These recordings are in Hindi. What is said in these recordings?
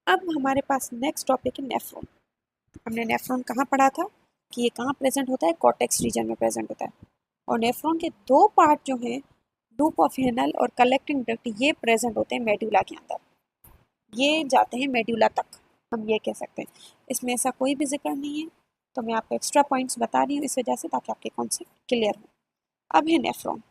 अब हमारे पास नेक्स्ट टॉपिक है नेफ्रॉन। हमने नेफ्रॉन कहाँ पढ़ा था कि ये कहाँ प्रेजेंट होता है, कॉर्टेक्स रीजन में प्रेजेंट होता है। और नेफ्रॉन के दो पार्ट जो हैं, लूप ऑफ हेनल और कलेक्टिंग डक्ट, ये प्रेजेंट होते हैं मेडुला के अंदर। ये जाते हैं मेडुला तक, हम ये कह सकते हैं। इसमें ऐसा कोई भी जिक्र नहीं है, तो मैं आपको एक्स्ट्रा पॉइंट्स बता रही हूँ इस वजह से, ताकि आपके कॉन्सेप्ट क्लियर हो। अब है नेफ्रॉन।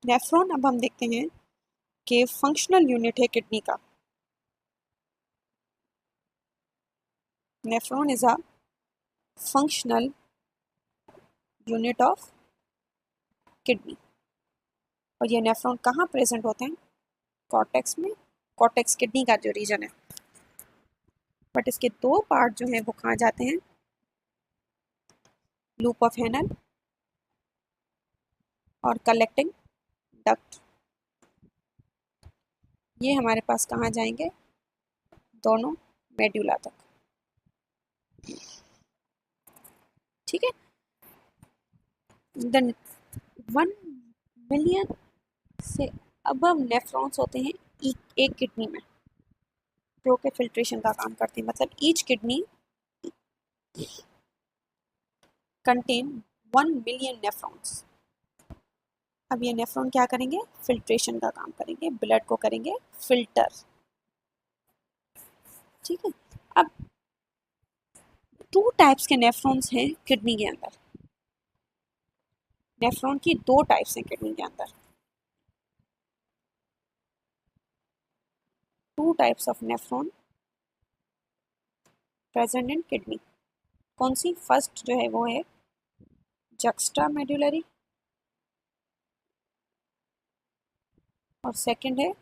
नेफ्रॉन अब हम देखते हैं कि फंक्शनल यूनिट है किडनी का। Nephron is a functional unit of kidney. और ये नेफ्रॉन कहाँ प्रेजेंट होते हैं, कॉर्टेक्स में। कॉर्टेक्स किडनी का जो रीजन है, बट इसके दो पार्ट जो हैं वो कहाँ जाते हैं, लूप ऑफ हेनल और कलेक्टिंग डक्ट। ये हमारे पास कहाँ जाएंगे, दोनों मेडुला तक। ठीक है। देन 1 मिलियन से अबव नेफ्रॉन्स होते हैं एक किडनी में, जो के फिल्ट्रेशन का काम करती है। मतलब each kidney contain 1 million nephrons. अब ये नेफ्रॉन क्या करेंगे, फिल्ट्रेशन का काम करेंगे, ब्लड को करेंगे फिल्टर। ठीक है। अब 2 टाइप्स के नेफ्रॉन्स हैं किडनी के अंदर। नेफ्रॉन की 2 टाइप्स हैं किडनी के अंदर। 2 types of nephron present in kidney. कौन सी, फर्स्ट जो है वो है जक्स्टा मेडुलरी और सेकंड है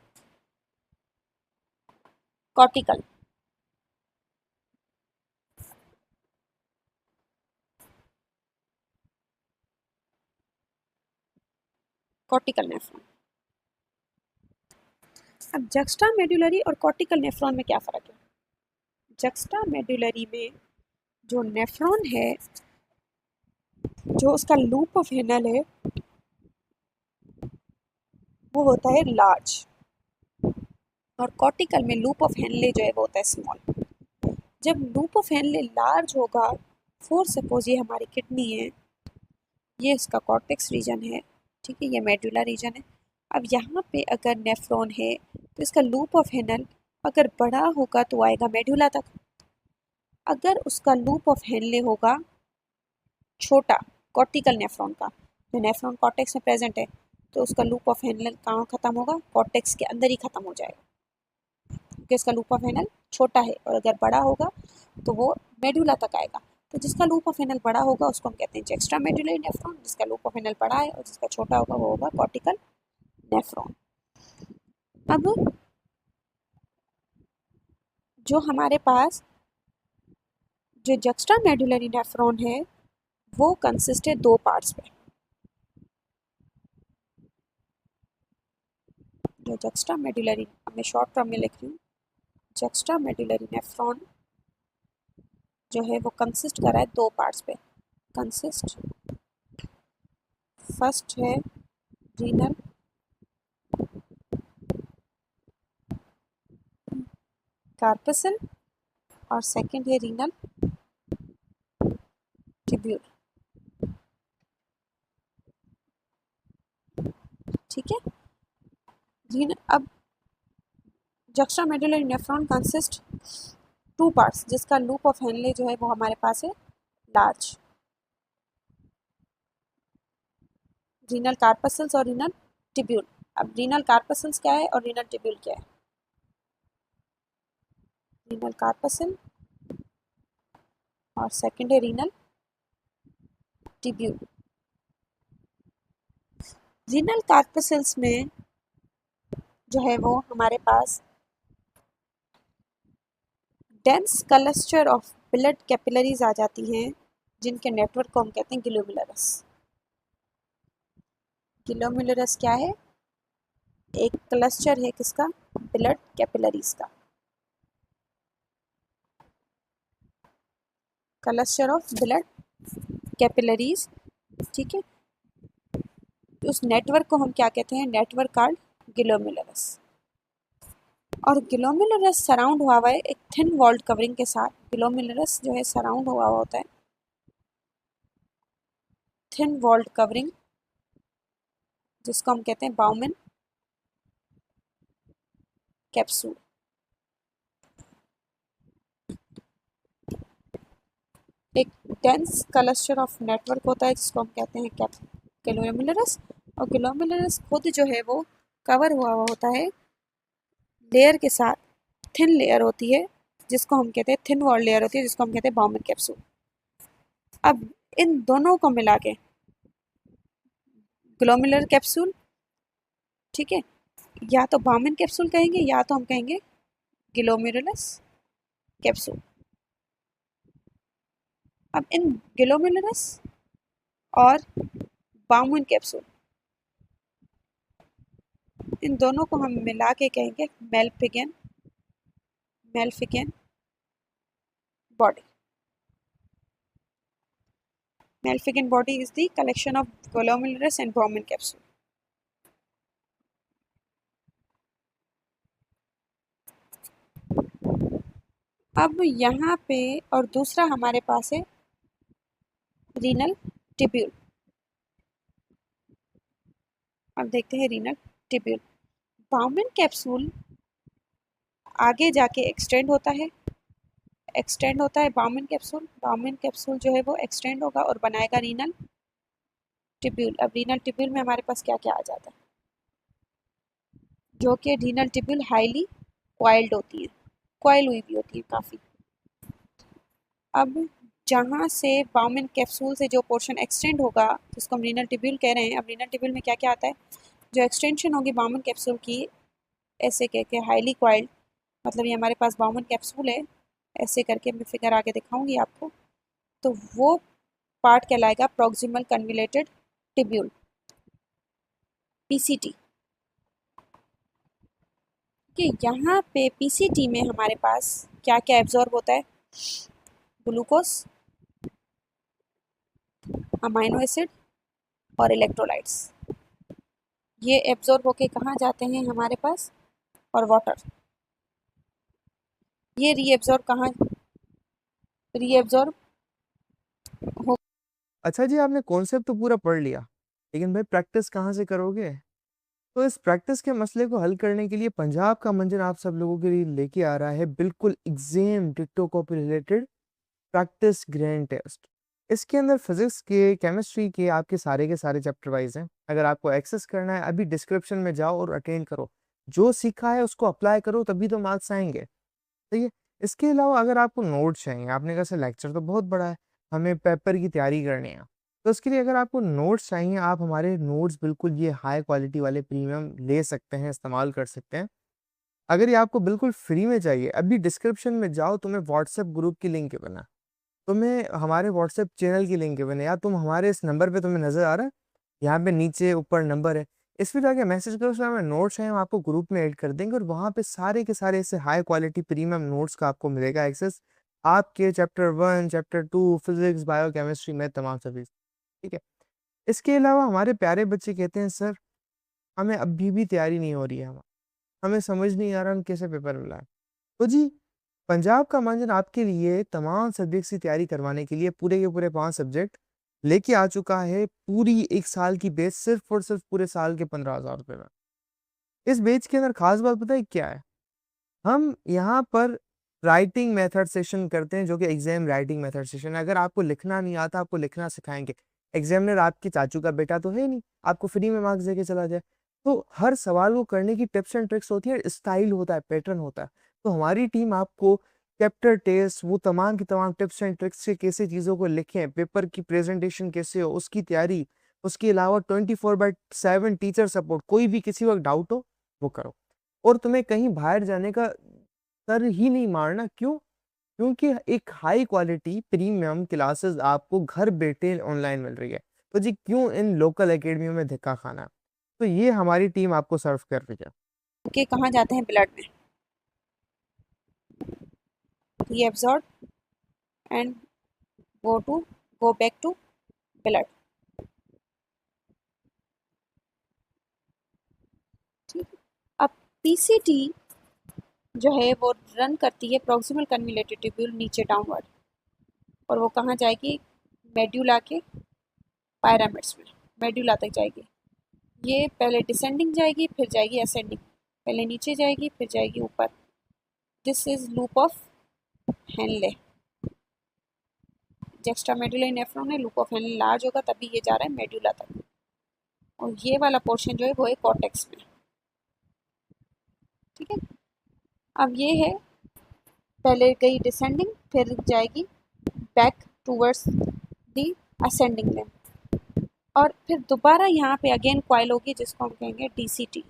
कॉर्टिकल। Cortical nephron. अब जक्स्टा मेडुलरी और कॉर्टिकल नेफ्रॉन में क्या फ़र्क है। जक्स्टा मेडुलरी में जो नेफ्रॉन है, जो उसका लूप ऑफ हेनल है, वो होता है लार्ज। और कॉर्टिकल में लूप ऑफ हेनले जो है वो होता है स्मॉल। जब लूप ऑफ हेनले लार्ज होगा, फॉर सपोज ये हमारी किडनी है, ये इसका कॉर्टेक्स रीजन है, ठीक है, ये मेडुला रीजन है। अब यहाँ पे अगर नेफ्रॉन है तो इसका लूप ऑफ हेनल अगर बड़ा होगा तो आएगा मेडुला तक। अगर उसका लूप ऑफ हेनले होगा छोटा, कॉर्टिकल नेफ्रॉन का, जो नेफ्रॉन कॉर्टेक्स में प्रेजेंट है, तो उसका लूप ऑफ हेनल कहाँ खत्म होगा, कॉर्टेक्स के अंदर ही खत्म हो जाएगा, क्योंकि इसका लूप ऑफ हेनल छोटा है। और अगर बड़ा होगा तो वो मेडुला तक आएगा। तो जिसका लूप ऑफ हेनल बड़ा होगा उसको हम कहते हैं एक्स्ट्रा मेडुलरी नेफ्रॉन, जिसका लूप ऑफ हेनल बड़ा है, और जिसका छोटा होगा वो होगा कॉर्टिकल नेफ्रॉन। अब जो हमारे पास जो जक्स्ट्रा मेडुलरी नेफ्रॉन है, वो कंसिस्ट है 2 पार्ट्स में। जो जक्स्ट्रा मेडुलरी, मैं शॉर्ट टर्म में लिख रही हूँ, जक्स्ट्रा मेडुलरी नेफ्रॉन जो है वो कंसिस्ट कर रहा है 2 पार्ट्स पे। कंसिस्ट, फर्स्ट है रीनल कार्पसल और सेकंड है रीनल ट्यूब्यूल। ठीक है। रीनल, अब juxtamedullary nephron consist 2 parts, जिसका लूप ऑफ हेनले जो है वो हमारे पास है लार्ज। रीनल कार्पसल्स और रीनल ट्यूब्यूल। अब रीनल कार्पसल्स क्या है और रीनल ट्यूब्यूल क्या है। रीनल कार्पसल और सेकंड है रीनल ट्यूब्यूल। रीनल कार्पसल्स में जो है वो हमारे पास dense cluster of blood capillaries आ जाती हैं, जिनके नेटवर्क को हम कहते हैं ग्लोमेरुलस। ग्लोमेरुलस क्या है, एक क्लस्टर है किसका, ब्लड कैपिलरीज का। क्लस्टर ऑफ ब्लड कैपिलरीज, ठीक है। उस नेटवर्क को हम क्या कहते हैं, नेटवर्क कार्ड ग्लोमेरुलस। और ग्लोमेरुलस सराउंड हुआ है एक थिन वॉल्ड कवरिंग के साथ। ग्लोमेरुलस जो है सराउंड हुआ होता है थिन वॉल्ड कवरिंग, जिसको हम कहते हैं बाउमन कैप्सूल। एक डेंस क्लस्टर ऑफ नेटवर्क होता है जिसको हम कहते हैं ग्लोमेरुलस। और ग्लोमेरुलस खुद जो है वो कवर हुआ हुआ होता है लेयर के साथ, थिन लेयर होती है जिसको हम कहते हैं, थिन वॉल लेयर होती है जिसको हम कहते हैं बाउमन कैप्सूल। अब इन दोनों को मिला के ग्लोमेरुलर कैप्सूल, ठीक है, या तो बाउमन कैप्सूल कहेंगे या तो हम कहेंगे ग्लोमेरुलस कैप्सूल। अब इन ग्लोमेरुलस और बाउमन कैप्सूल, इन दोनों को हम मिला के कहेंगे मेलफिगेन body. Malpighian body is the collection of glomerulus and Bowman capsule. अब यहाँ पे और दूसरा हमारे पास है रीनल टिब्यूल। अब देखते हैं रीनल टिब्यूल। बाउमन कैप्सूल आगे जाके एक्सटेंड होता है बाउमन कैप्सूल जो है वो एक्सटेंड होगा और बनाएगा रीनल टिब्यूल। अब रीनल टिब्यूल में हमारे पास क्या क्या आ जाता है, जो कि रीनल टिब्यूल हाईली कॉइल्ड होती है, कॉइल हुई भी होती है काफ़ी। अब जहाँ से बाउमन कैप्सूल से जो पोर्शन एक्सटेंड होगा जिसको हम रीनल टिब्यूल कह रहे हैं, अब रीनल टिब्यूल में क्या क्या आता है, जो एक्सटेंशन होगी बाउमन कैप्सूल की, ऐसे कह के हाईली कॉइल्ड, मतलब ये हमारे पास बाउमन कैप्सूल है, ऐसे करके मैं फिगर आगे दिखाऊंगी आपको, तो वो पार्ट कहलाएगा प्रॉक्सिमल कन्वोल्यूटेड टिब्यूल, पीसीटी। कि यहाँ पे पीसीटी में हमारे पास क्या क्या एब्जॉर्ब होता है, ग्लूकोज, अमाइनो एसिड और इलेक्ट्रोलाइट्स, ये एब्जॉर्ब होके कहाँ जाते हैं हमारे पास, और वाटर, ये रीएब्जॉर्ब कहाँ, रीएब्जॉर्ब हो। अच्छा जी, आपने कॉन्सेप्ट तो पूरा पढ़ लिया, लेकिन भाई प्रैक्टिस कहाँ से करोगे? तो इस प्रैक्टिस के मसले को हल करने के लिए पंजाब का मंजर आप सब लोगों के लिए लेके आ रहा है बिल्कुल एग्जाम डिक्टो copy related practice grand test. इसके अंदर फिजिक्स के, केमिस्ट्री के आपके सारे के सारे चैप्टर वाइज हैं। अगर आपको एक्सेस करना है, अभी डिस्क्रिप्शन में जाओ और अटेंड करो, जो सीखा है उसको अप्लाई करो, तभी तो मार्क्स आएंगे। ठीक है। इसके अलावा अगर आपको नोट्स चाहिए, आपने कहा सर लेक्चर तो बहुत बड़ा है, हमें पेपर की तैयारी करनी है, तो उसके लिए अगर आपको नोट्स चाहिए, आप हमारे नोट्स बिल्कुल ये हाई क्वालिटी वाले प्रीमियम ले सकते हैं, इस्तेमाल कर सकते हैं। अगर ये आपको बिल्कुल फ्री में चाहिए, अभी डिस्क्रिप्शन में जाओ, तुम्हें व्हाट्सएप ग्रुप की लिंक बना, तुम्हें हमारे व्हाट्सएप चैनल की लिंक बने, या तुम हमारे इस नंबर पे तुम्हें नजर आ रहा है, यहाँ पे नीचे ऊपर नंबर है, इस पे जाके मैसेज करो, उसमें हमें नोट्स हैं, हम आपको ग्रुप में ऐड कर देंगे, और वहाँ पे सारे के सारे ऐसे हाई क्वालिटी प्रीमियम नोट्स का आपको मिलेगा एक्सेस, आपके chapter 1, chapter 2, physics, bio chemistry में तमाम सभी। ठीक है। इसके अलावा हमारे प्यारे बच्चे कहते हैं सर हमें अभी भी तैयारी नहीं हो रही है, हमें समझ नहीं आ रहा हम कैसे पेपर मिला है। तो जी, पंजाब का मंजन आपके लिए तमाम सब्जेक्ट्स की तैयारी करवाने के लिए पूरे के पूरे 5 सब्जेक्ट लेके आ चुका है, पूरी 1 साल की बेच, सिर्फ और सिर्फ पूरे साल के 15,000 रुपये में। इस बेच के अंदर खास बात पता है क्या है, हम यहाँ पर राइटिंग मेथड सेशन करते हैं, जो कि एग्जाम राइटिंग मेथड सेशन है। अगर आपको लिखना नहीं आता, आपको लिखना सिखाएंगे। एग्जामिनर आपके चाचू का बेटा तो है नहीं, आपको फ्री में मार्क्स देके चला जाए। तो हर सवाल को करने की टिप्स एंड ट्रिक्स होती है, स्टाइल होता है, पैटर्न होता है। तो हमारी टीम आपको चैप्टर टेस्ट, वो तमाम की तमाम टिप्स एंड ट्रिक्स से कैसे चीज़ों को लिखें, पेपर की प्रेजेंटेशन कैसे हो, उसकी तैयारी, उसके अलावा 24/7 टीचर सपोर्ट, कोई भी किसी वक्त डाउट हो वो करो। और तुम्हें कहीं बाहर जाने का सर ही नहीं मारना, क्यों? क्योंकि एक हाई क्वालिटी प्रीमियम क्लासेस आपको घर बैठे ऑनलाइन मिल रही है। तो जी क्यों इन लोकल एकेडमियों में धक्का खाना? तो ये हमारी टीम आपको सर्व कर रही है। के कहाँ जाते हैं, ब्लड में, reabsorb and go back to blood. PCT जो है वो रन करती है प्रॉक्सिमल कन्विलेटेड ट्यूब्यूल नीचे डाउनवर्ड, और वो कहाँ जाएगी, मेड्यूला के पायरामिड्स में, मेड्यूला तक जाएगी। ये पहले डिसेंडिंग जाएगी, फिर जाएगी असेंडिंग, पहले नीचे जाएगी फिर जाएगी ऊपर। This is loop of Henle. Juxtamedullary nephron है, लूप ऑफ हेनले लार्ज होगा तभी ये जा रहा है मेडुला तक, और ये वाला पोर्शन जो है वो है कॉर्टेक्स में। ठीक है, अब ये है पहले गई डिसेंडिंग, फिर जाएगी back towards the ascending limb, और फिर दोबारा यहाँ पे अगेन क्वाइल होगी जिसको हम कहेंगे डीसीटी,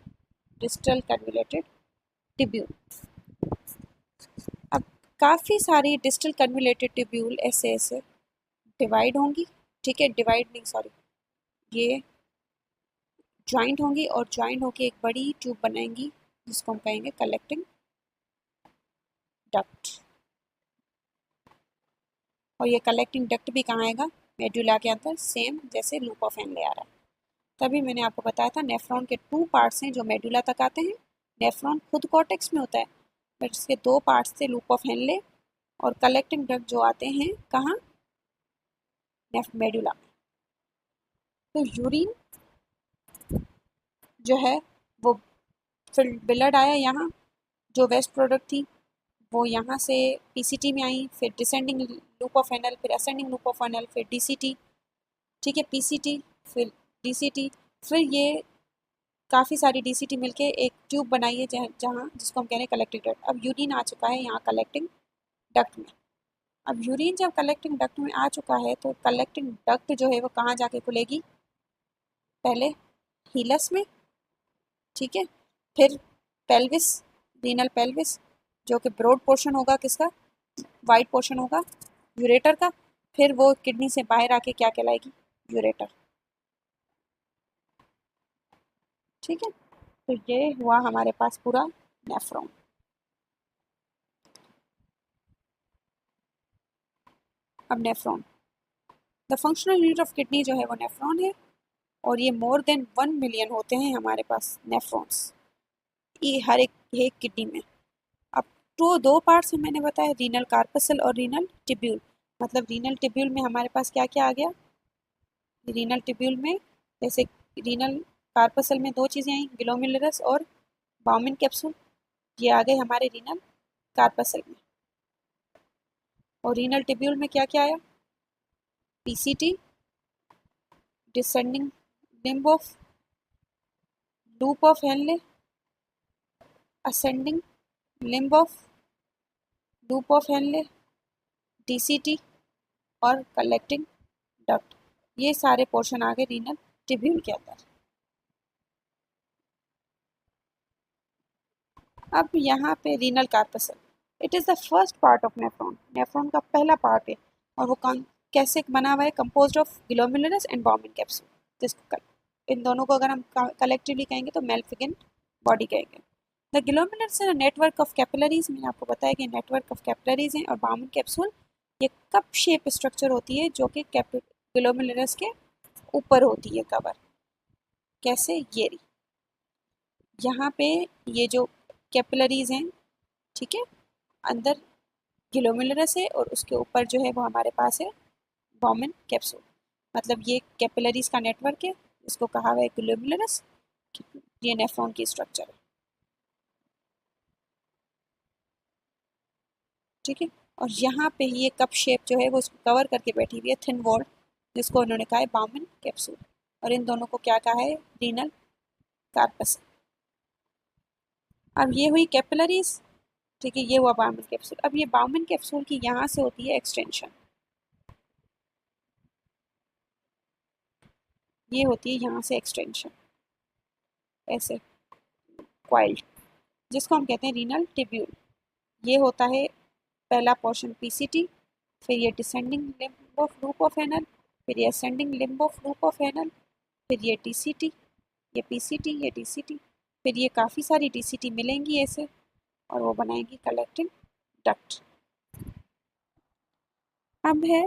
डिस्टल कन्विलेटेड ट्यूब्यूल। अब काफ़ी सारी डिस्टल कन्विलेटेड ट्यूब्यूल ऐसे ऐसे डिवाइड होंगी। ठीक है, डिवाइड नहीं सॉरी, ये ज्वाइंट होंगी, और ज्वाइंट होके एक बड़ी ट्यूब बनाएंगी जिसको हम कहेंगे कलेक्टिंग डक्ट। और ये कलेक्टिंग डक्ट भी कहाँ आएगा, मेडुला के अंदर, सेम जैसे लूप ऑफ हेनले आ रहा है। तभी मैंने आपको बताया था नेफ्रॉन के 2 पार्ट्स हैं जो मेडुला तक आते हैं। नेफ्रॉन खुद कॉर्टेक्स में होता है, बट इसके 2 पार्ट्स थे, लूप ऑफ हेनले और कलेक्टिंग डक्ट, जो आते हैं कहाँ, मेडुला में। तो यूरिन जो है वो फिर ब्लड आया यहाँ, जो वेस्ट प्रोडक्ट थी वो यहाँ से पीसीटी में आई, फिर डिसेंडिंग लूप ऑफ हेनल, फिर असेंडिंग लूप ऑफ हेनल, फिर डीसीटी। ठीक है, पीसीटी फिर डीसीटी, फिर ये काफ़ी सारी डीसीटी मिलके एक ट्यूब बनाई है जहाँ जिसको हम कह रहे हैं कलेक्टिंग डक्ट। अब यूरिन आ चुका है यहाँ कलेक्टिंग डक्ट में। अब यूरिन जब कलेक्टिंग डक्ट में आ चुका है तो कलेक्टिंग डक्ट जो है वो कहाँ जाके खुलेगी, पहले हीलस में, ठीक है, फिर पेल्विस, रीनल पेल्विस, जो कि ब्रॉड पोर्शन होगा किसका, वाइड पोर्शन होगा यूरेटर का, फिर वो किडनी से बाहर आके क्या कहलाएगी, यूरेटर। ठीक है, तो ये हुआ हमारे पास पूरा नेफ्रॉन। अब nephron, the functional unit of kidney जो है वो नेफ्रॉन है, और ये मोर देन 1 मिलियन होते हैं हमारे पास नेफ्रॉन्स, ये हर एक किडनी में। अब तो 2 पार्ट्स मैंने बताया, रीनल कार्पसल और रीनल टिब्यूल। मतलब रीनल टिब्यूल में हमारे पास क्या क्या आ गया, रीनल टिब्यूल में जैसे रीनल कार्पसल में 2 चीज़ें आई, ग्लोमेरुलस और बाउमिन कैप्सूल, ये आ गए हमारे रीनल कार्पसल में। और रीनल टिब्यूल में क्या क्या आया, PCT, descending limb of loop of Henley, ascending limb of loop of Henley, DCT और कलेक्टिंग डक्ट। ये सारे पोर्शन आ गए रीनल टिब्यूल के अंदर। अब यहाँ पे renal corpuscle, it is the first part of nephron, nephron का पहला पार्ट है, और वो कैसे बना हुआ है, composed of glomerulus and Bowman capsule, जिसको इन दोनों को अगर हम कलेक्टिवली कहेंगे तो मेल्फिगन बॉडी कहेंगे। The glomerulus is a network of capillaries, मैंने आपको बताया कि नेटवर्क ऑफ कैपिलरीज हैं, और बाउमिन कैप्सूल ये कप शेप स्ट्रक्चर होती है जो कि ग्लोमेरुलस के ऊपर होती है कवर, कैसे, ये रही यहाँ पे ये जो कैपिलरीज हैं, ठीक है, अंदर ग्लोमेरुलस है और उसके ऊपर जो है वो हमारे पास है बाउमिन कैप्सूल। मतलब ये कैपिलरीज का नेटवर्क है, इसको कहा हुआ है ग्लोमेरुलस, ये नेफ्रॉन की स्ट्रक्चर है। ठीक है, और यहाँ पे ये कप शेप जो है वो उसको कवर करके बैठी हुई है, थिन वॉल, जिसको उन्होंने कहा है बाउमिन कैप्सूल, और इन दोनों को क्या कहा है, रीनल कार्पस। अब ये हुई कैपिलरीज, ठीक है, ये हुआ बाउमिन कैप्सूल। अब ये बाउमिन कैप्सूल की यहाँ से होती है एक्सटेंशन, ये होती है यहाँ से एक्सटेंशन, ऐसे क्वाइल्ड, जिसको हम कहते हैं रीनल टिब्यूल। ये होता है पहला पोर्शन पीसीटी, फिर ये descending limb of loop of Henle, फिर ये ascending limb of loop of Henle, फिर ये टीसीटी, ये पीसीटी, ये डीसीटी, फिर ये काफ़ी सारी डीसीटी मिलेंगी ऐसे, और वो बनाएंगी कलेक्टिंग डक्ट। अब है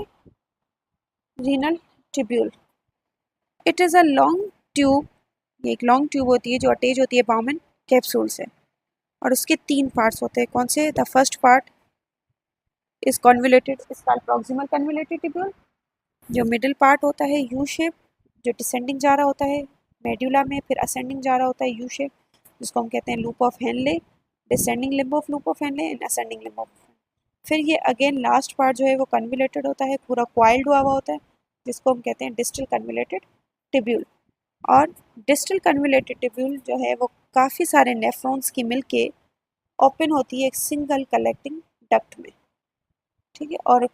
renal tubule, it is a long tube, ये एक लॉन्ग ट्यूब होती है जो अटैच होती है बाउमिन कैप्सूल से। और उसके 3 पार्ट्स होते हैं। कौन से? The first part is convoluted, is called proximal convoluted tubule. जो मिडिल पार्ट होता है यू शेप, जो डिसेंडिंग जा रहा होता है मेड्यूला में, फिर असेंडिंग जा रहा होता है यू शेप, जिसको हम कहते हैं loop of Henley, descending limb of loop of Henley and ascending limb of. फिर ये अगेन लास्ट पार्ट जो है वो कन्वोल्यूटेड होता है, पूरा क्वाइल्ड हुआ होता है, जिसको हम कहते हैं डिस्टल कन्वोल्यूटेड टिब्यूल। और डिस्टल कन्वोल्यूटेड टिब्यूल जो है वो काफ़ी सारे नेफ्रॉन्स की मिलके ओपन होती है एक सिंगल कलेक्टिंग डक्ट में, ठीक है। और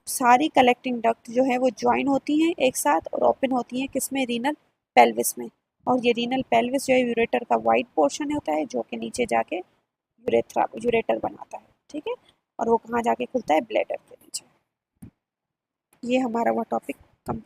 सारी कलेक्टिंग डक्ट जो है वो ज्वाइन होती हैं एक साथ और ओपन होती हैं किसमें? रीनल पेल्विस में। और ये रीनल पेल्विस जो है यूरेटर का वाइड पोर्शन होता है, जो कि नीचे जाके यूरेटर बनाता है, ठीक है। और वो कहाँ जाके खुलता है? ब्लैडर के नीचे। ये हमारा वो टॉपिक कंप्लीट।